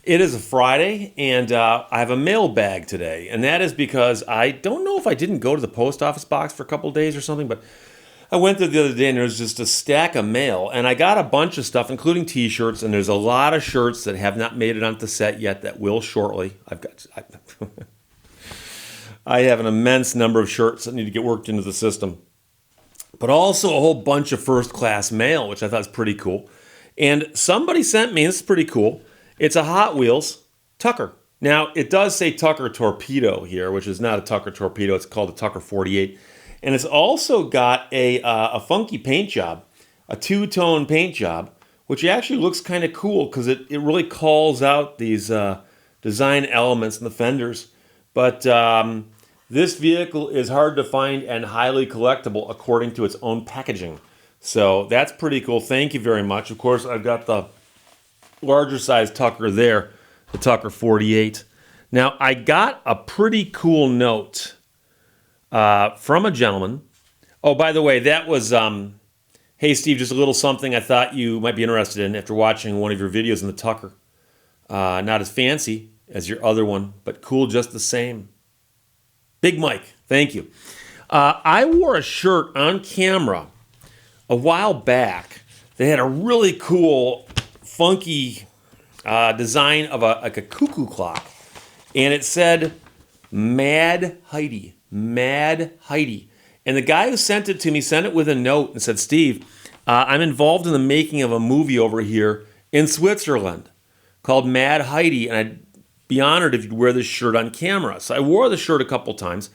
It is a Friday, and I have a mailbag today, and that is because I don't know if I didn't go to the post office box for a couple of days or something, but I went there the other day, and there was just a stack of mail, and I got a bunch of stuff, including T-shirts, and there's a lot of shirts that have not made it onto the set yet that will shortly. I have an immense number of shirts that need to get worked into the system, but also a whole bunch of first-class mail, which I thought was pretty cool. And somebody sent me, this is pretty cool, it's a Hot Wheels Tucker. Now, it does say Tucker Torpedo here, which is not a Tucker Torpedo. It's called a Tucker 48. And it's also got a funky paint job, a two-tone paint job, which actually looks kind of cool because it really calls out these design elements in the fenders. But this vehicle is hard to find and highly collectible according to its own packaging. So that's pretty cool. Thank you very much. Of course, I've got the larger size Tucker there, the Tucker 48. Now, I got a pretty cool note from a gentleman. Oh, by the way, that was, hey, Steve, just a little something I thought you might be interested in after watching one of your videos in the Tucker. Not as fancy as your other one, but cool just the same. Big Mike, thank you. I wore a shirt on camera a while back. They had a really cool, funky design of a cuckoo clock. And it said, Mad Heidi. Mad Heidi. And the guy who sent it to me sent it with a note and said, Steve, I'm involved in the making of a movie over here in Switzerland called Mad Heidi, and I'd be honored if you'd wear this shirt on camera. So I wore the shirt a couple times,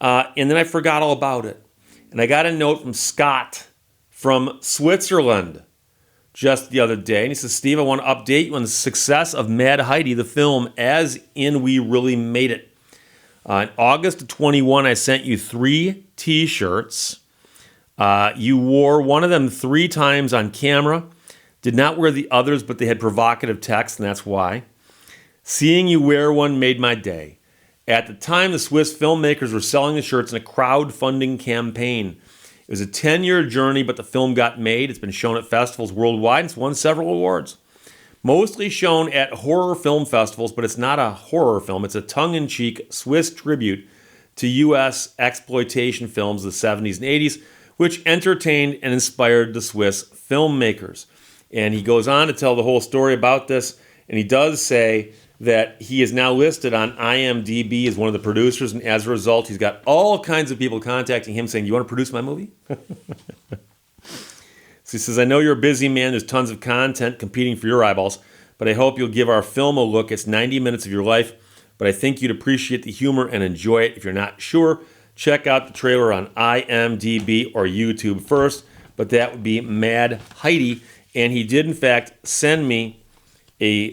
and then I forgot all about it. And I got a note from Scott from Switzerland just the other day, and he says, Steve, I want to update you on the success of Mad Heidi, the film, as in We Really Made It. In August of 21, I sent you 3 T-shirts. You wore one of them 3 times on camera. Did not wear the others, but they had provocative text, and that's why. Seeing you wear one made my day. At the time, the Swiss filmmakers were selling the shirts in a crowdfunding campaign. It was a 10-year journey, but the film got made. It's been shown at festivals worldwide, and it's won several awards. Mostly shown at horror film festivals, but it's not a horror film. It's a tongue-in-cheek Swiss tribute to U.S. exploitation films of the 70s and 80s, which entertained and inspired the Swiss filmmakers. And he goes on to tell the whole story about this, and he does say that he is now listed on IMDb as one of the producers, and as a result, he's got all kinds of people contacting him saying, you want to produce my movie? So he says, I know you're a busy man. There's tons of content competing for your eyeballs, but I hope you'll give our film a look. It's 90 minutes of your life, but I think you'd appreciate the humor and enjoy it. If you're not sure, check out the trailer on IMDb or YouTube first, but that would be Mad Heidi. And he did, in fact, send me a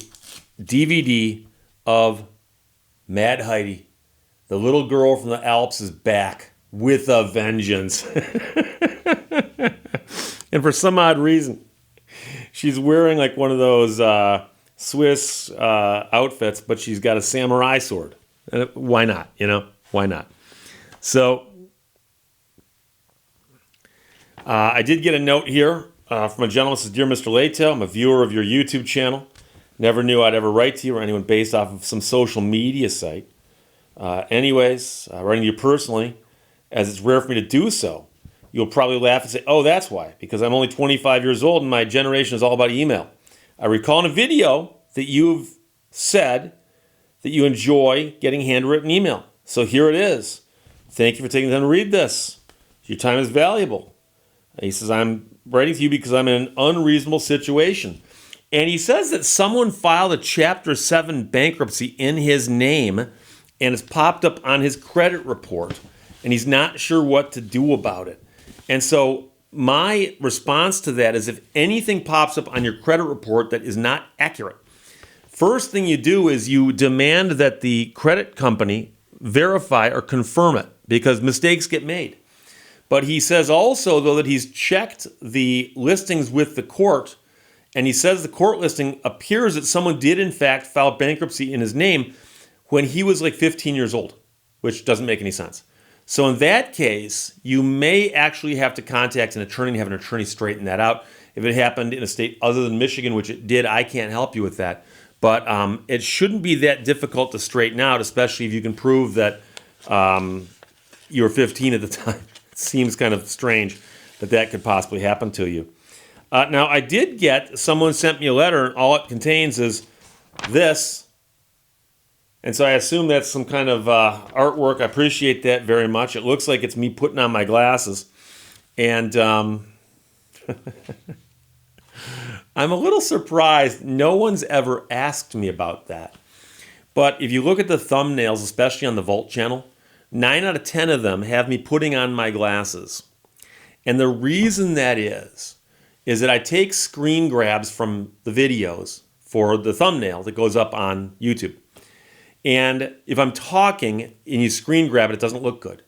DVD of Mad Heidi. The little girl from the Alps is back with a vengeance. And for some odd reason, she's wearing like one of those Swiss outfits, but she's got a samurai sword. Why not? Why not? So I did get a note here from a gentleman who says, Dear Mr. Lehto, I'm a viewer of your YouTube channel. Never knew I'd ever write to you or anyone based off of some social media site. Anyways, writing to you personally, as it's rare for me to do so. You'll probably laugh and say, oh, that's why, because I'm only 25 years old and my generation is all about email. I recall in a video that you've said that you enjoy getting handwritten email. So here it is. Thank you for taking the time to read this. Your time is valuable. He says, I'm writing to you because I'm in an unreasonable situation. And he says that someone filed a Chapter 7 bankruptcy in his name and it's popped up on his credit report. And he's not sure what to do about it. And so my response to that is if anything pops up on your credit report that is not accurate, first thing you do is you demand that the credit company verify or confirm it because mistakes get made. But he says also, though, that he's checked the listings with the court, and he says the court listing appears that someone did, in fact, file bankruptcy in his name when he was like 15 years old, which doesn't make any sense. So in that case, you may actually have to contact an attorney and have an attorney straighten that out. If it happened in a state other than Michigan, which it did, I can't help you with that. But it shouldn't be that difficult to straighten out, especially if you can prove that you were 15 at the time. It seems kind of strange that could possibly happen to you. Now, I did get, someone sent me a letter, and all it contains is this. And so I assume that's some kind of artwork. I appreciate that very much. It looks like it's me putting on my glasses. And I'm a little surprised no one's ever asked me about that. But if you look at the thumbnails, especially on the Vault channel, 9 out of 10 of them have me putting on my glasses. And the reason that is that I take screen grabs from the videos for the thumbnail that goes up on YouTube. And if I'm talking and you screen grab it, it doesn't look good.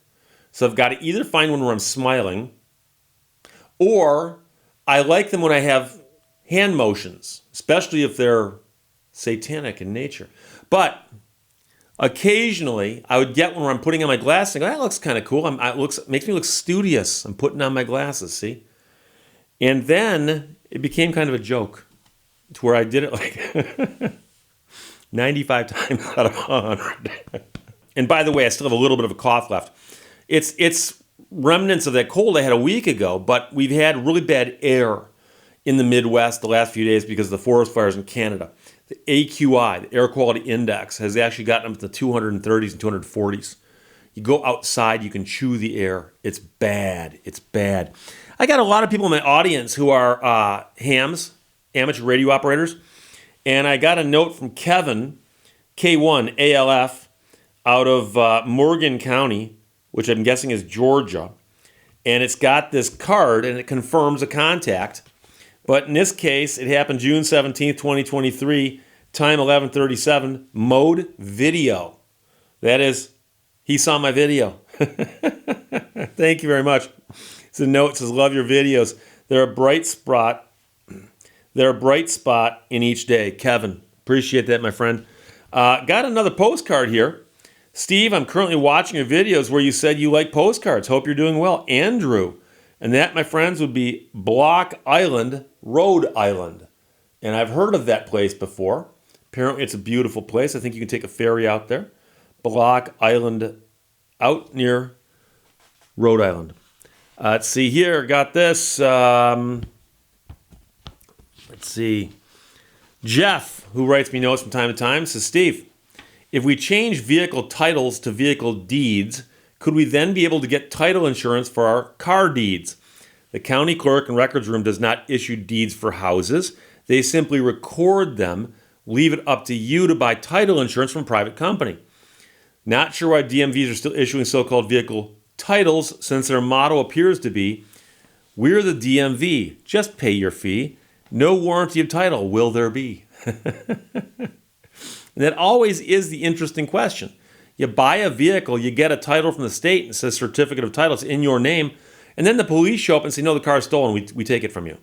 So I've got to either find one where I'm smiling, or I like them when I have hand motions, especially if they're satanic in nature. But occasionally, I would get one where I'm putting on my glasses and go, that looks kind of cool. It makes me look studious. I'm putting on my glasses, see? And then it became kind of a joke to where I did it like 95 times out of 100. And by the way, I still have a little bit of a cough left. It's remnants of that cold I had a week ago, but we've had really bad air in the Midwest the last few days because of the forest fires in Canada. The AQI, the air quality index, has actually gotten up to the 230s and 240s. You go outside, you can chew the air. It's bad. It's bad. I got a lot of people in my audience who are hams, amateur radio operators, and I got a note from Kevin, K1 ALF, out of Morgan County, which I'm guessing is Georgia, and it's got this card, and it confirms a contact. But in this case, it happened June 17th, 2023, time 11:37, mode video. That is, he saw my video. Thank you very much. It's a note that says, love your videos. They're a bright spot. They're a bright spot in each day. Kevin, appreciate that, my friend. Got another postcard here. Steve, I'm currently watching your videos where you said you like postcards. Hope you're doing well. Andrew. And that, my friends, would be Block Island, Rhode Island. And I've heard of that place before. Apparently it's a beautiful place. I think you can take a ferry out there. Block Island, out near Rhode Island. Let's see here. Got this. Let's see. Jeff, who writes me notes from time to time, says, Steve, if we change vehicle titles to vehicle deeds, could we then be able to get title insurance for our car deeds? The county clerk and records room does not issue deeds for houses. They simply record them, leave it up to you to buy title insurance from a private company. Not sure why DMVs are still issuing so-called vehicle titles, since their motto appears to be, we're the DMV, just pay your fee. No warranty of title will there be. And that always is the interesting question. You buy a vehicle, you get a title from the state, and it says certificate of title, it's in your name, and then the police show up and say, no, the car's stolen, we take it from you.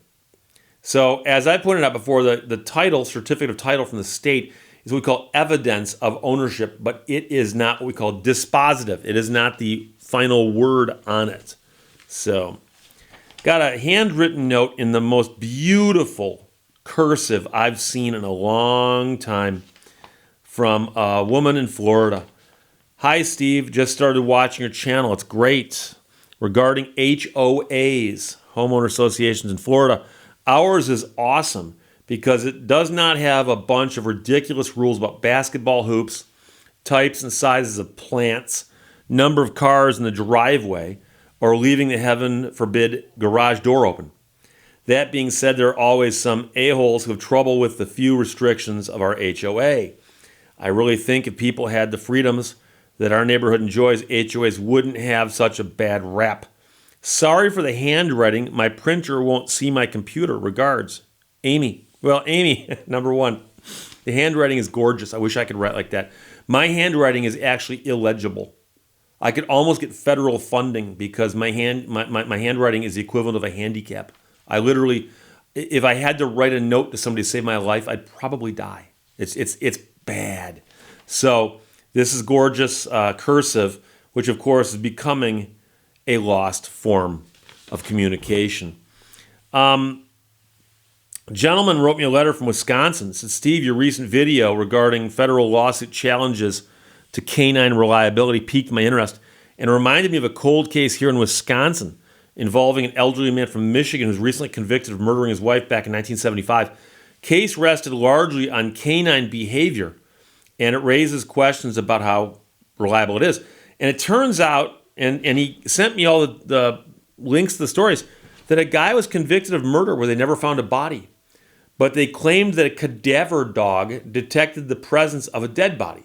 So as I pointed out before, the title, certificate of title from the state, is what we call evidence of ownership, but it is not what we call dispositive. It is not the final word on it. So, got a handwritten note in the most beautiful cursive I've seen in a long time from a woman in Florida. Hi, Steve. Just started watching your channel. It's great. Regarding HOAs, homeowner associations in Florida, ours is awesome because it does not have a bunch of ridiculous rules about basketball hoops, types and sizes of plants, number of cars in the driveway, or leaving the heaven forbid garage door open. That being said, there are always some a-holes who have trouble with the few restrictions of our HOA. I really think if people had the freedoms that our neighborhood enjoys, HOAs wouldn't have such a bad rap. Sorry for the handwriting. My printer won't see my computer. Regards, Amy. Well, Amy, number one, the handwriting is gorgeous. I wish I could write like that. My handwriting is actually illegible. I could almost get federal funding because my handwriting is the equivalent of a handicap. I literally, if I had to write a note to somebody to save my life, I'd probably die. It's bad. So this is gorgeous cursive, which of course is becoming a lost form of communication. A gentleman wrote me a letter from Wisconsin. Said, Steve, your recent video regarding federal lawsuit challenges to canine reliability piqued my interest and reminded me of a cold case here in Wisconsin involving an elderly man from Michigan who was recently convicted of murdering his wife back in 1975. Case rested largely on canine behavior, and it raises questions about how reliable it is. And it turns out, and he sent me all the links to the stories, that a guy was convicted of murder where they never found a body. But they claimed that a cadaver dog detected the presence of a dead body.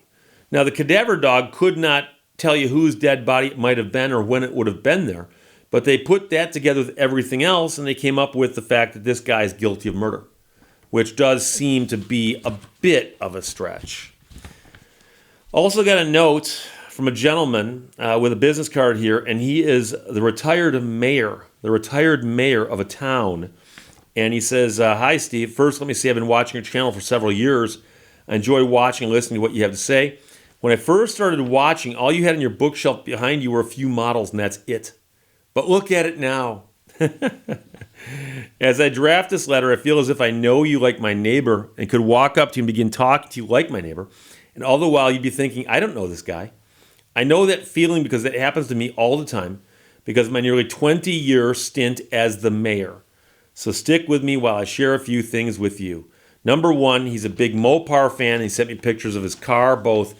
Now, the cadaver dog could not tell you whose dead body it might have been or when it would have been there, but they put that together with everything else, and they came up with the fact that this guy is guilty of murder, which does seem to be a bit of a stretch. Also got a note from a gentleman with a business card here, and he is the retired mayor of a town. And he says, hi, Steve. First, let me say I've been watching your channel for several years. I enjoy watching and listening to what you have to say. When I first started watching, all you had on your bookshelf behind you were a few models, and that's it. But look at it now. As I draft this letter, I feel as if I know you like my neighbor and could walk up to you and begin talking to you like my neighbor. And all the while, you'd be thinking, I don't know this guy. I know that feeling because it happens to me all the time because of my nearly 20-year stint as the mayor. So stick with me while I share a few things with you. Number one, he's a big Mopar fan. He sent me pictures of his car, both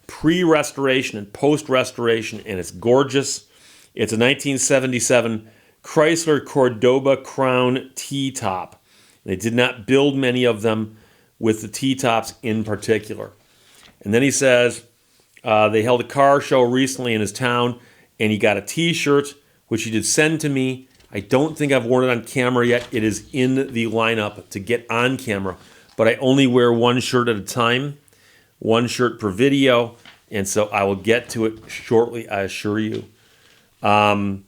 pre-restoration and post-restoration, and it's gorgeous. It's a 1977 Chrysler Cordoba Crown T-top. They did not build many of them with the T-tops in particular. And then he says they held a car show recently in his town, and he got a T-shirt, which he did send to me. I don't think I've worn it on camera yet. It is in the lineup to get on camera, but I only wear one shirt at a time, one shirt per video, and so I will get to it shortly, I assure you. Another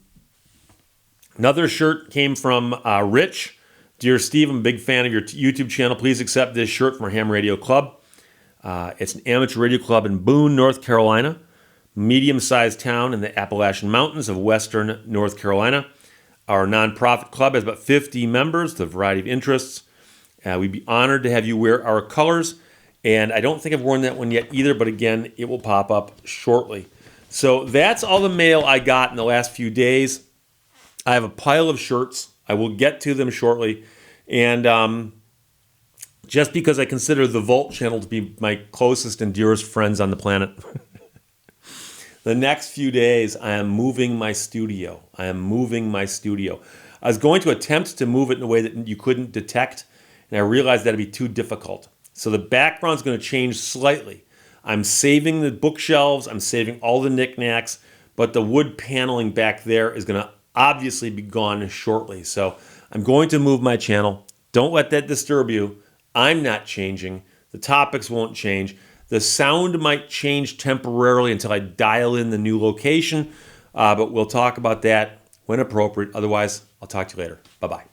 shirt came from Rich. Dear Steve, I'm a big fan of your YouTube channel. Please accept this shirt from our Ham Radio Club. It's an amateur radio club in Boone, North Carolina, medium-sized town in the Appalachian Mountains of western North Carolina. Our nonprofit club has about 50 members with a variety of interests. We'd be honored to have you wear our colors. And I don't think I've worn that one yet either, but again, it will pop up shortly. So that's all the mail I got in the last few days. I have a pile of shirts. I will get to them shortly. And just because I consider the Vault channel to be my closest and dearest friends on the planet, the next few days, I am moving my studio. I was going to attempt to move it in a way that you couldn't detect, and I realized that would be too difficult. So the background's going to change slightly. I'm saving the bookshelves. I'm saving all the knickknacks, but the wood paneling back there is going to obviously be gone shortly. So I'm going to move my channel. Don't let that disturb you. I'm not changing. The topics won't change. The sound might change temporarily until I dial in the new location, but we'll talk about that when appropriate. Otherwise, I'll talk to you later. Bye-bye.